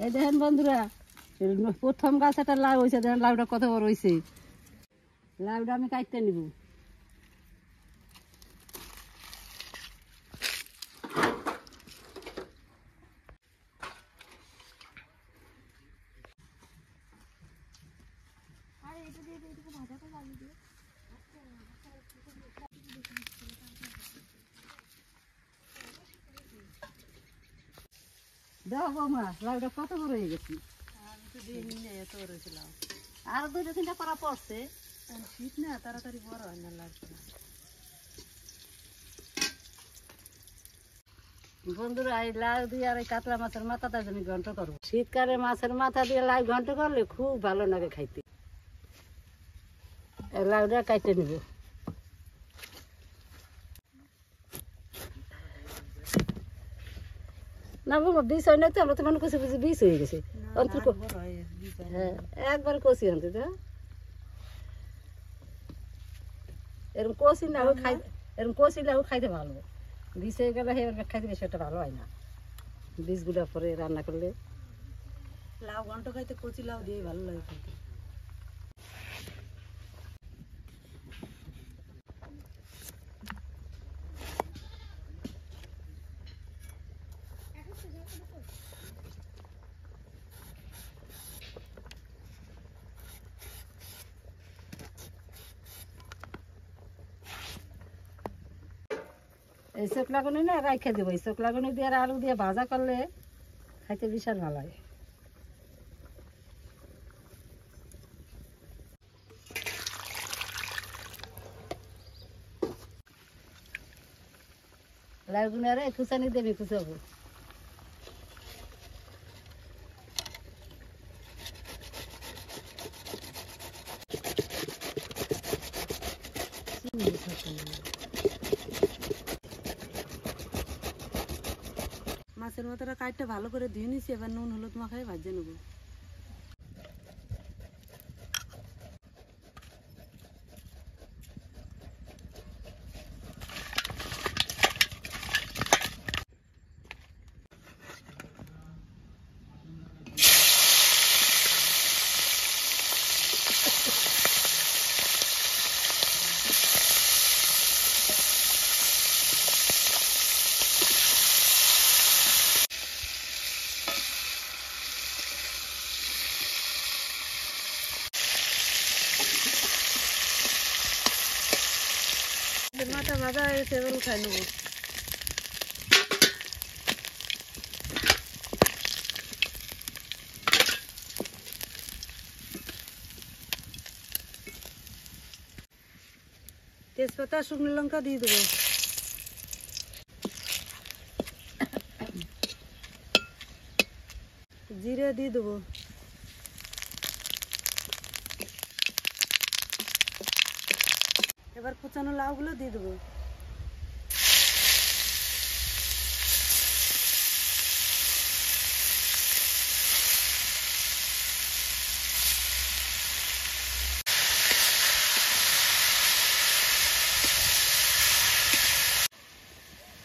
এই দেখেন বন্ধুরা, প্রথম গাছ একটা লাউ হয়েছে, দেখেন লাউটা কত বড় হয়েছে। লাউটা আমি কাটতে নিব। দেখো বৌমা, লাউটা কত বড় হয়ে গেছে। আমি তো দিন এত বড় হয়েছিলাম, আর দুইটা তিনটা করা পড়ছে। শীত না, তাড়াতাড়ি বড় হয় না লাউটা। বন্ধুরা, এই লাউ দিয়ে আর এই কাতলা মাছের মাথাটা আমি ঘন্ট করবো। শীতকালে মাছের মাথা দিয়ে লাউ ঘন্ট করলে খুব ভালো লাগে খাইতে। লাউটা কাটতে নিব। না বাবা, বিষ হয় না তো, আমরা তো মনে করছি বুঝি বিষ হয়ে গেছে। হ্যাঁ, একবার কষি আনতে তো এরকম কষি লাউ খাই, এরকম কষি লাউ খাইতে ভালো। বিষ হয়ে গেলে এবার খাইতে বেশি একটা ভালো হয় না। বীজগুলো পরে রান্না করলে লাউ ঘন্ট খাইতে কচি লাউ দিয়ে ভালো লাগে খাইতে। এই শুকলাগুনি না রাইখে দেবো। এই শুকলাগুনি দিয়ে আর আলু দিয়ে ভাজা করলে খাইতে বিশাল ভালো লাগে। লাউগুনি আরে খুচানি দেবি, খুচাবো। মাছের মাথাটা কাটতে ভালো করে ধুয়ে নিছি, এবার নুন হলুদ মাখাই ভাজে নেবো। মাথা ভাজা হয়ে গেছে, এবার উঠাই নেবো। তেজপাতা, শুকনো লঙ্কা দিয়ে দেবো। জিরে দিয়ে দেবো। এবার কুচানো লাউগুলো দিয়ে দেবো।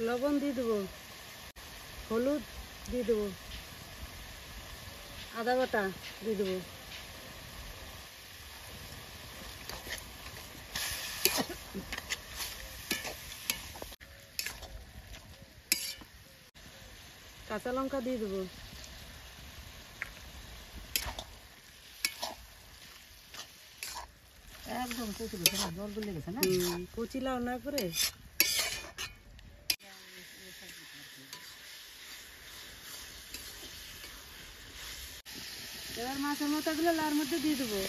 লবণ দিয়ে দেবো, হলুদ দিয়ে দেবো, আদা বাটা দিয়ে দেবো। কাঁচা লঙ্কা দিয়ে দেবো। একদম কচি গেছে না, জল গলে গেছে না, কচি লাউ না করে। এবার মাছের মাথাগুলো লাউর মধ্যে দিয়ে দেবো।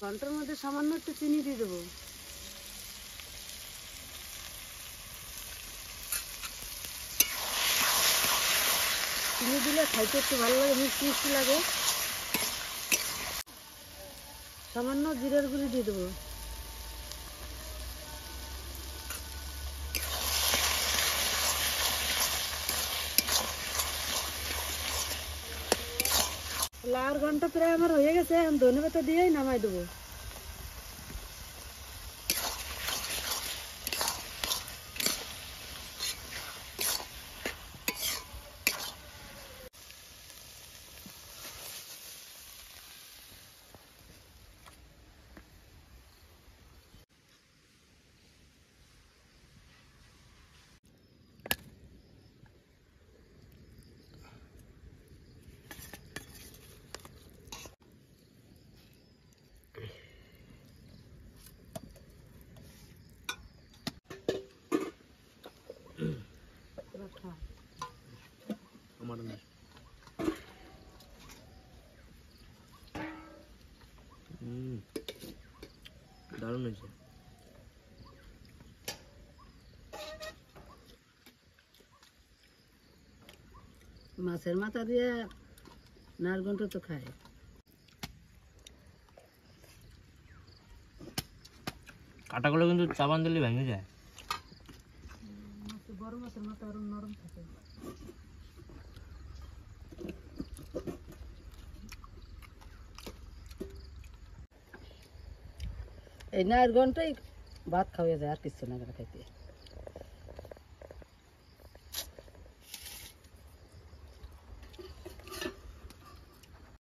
ঘন্টার মধ্যে সামান্য একটু চিনি দিয়ে দেবো। চিনি দিলে খাইতে একটু ভালো লাগে, মিষ্টি মিষ্টি লাগে। সামান্য জিরার গুঁড়ি দিয়ে দেবো। লাউর ঘন্ট প্রায় আমার হয়ে গেছে, এখন ধনে পাতা দিয়েই নামাই দেবো। দারুণ হয়েছে। মাছের মাথা দিয়ে নারগন্ট তো খায়। কাটাগুলো কিন্তু চাবান দিলে ভেঙে যায়। বড় মাছের মাথা আরো নরম থাকে। এই নারগন্টই ভাত খাওয়া যায়, আর কিছু না খাইতে।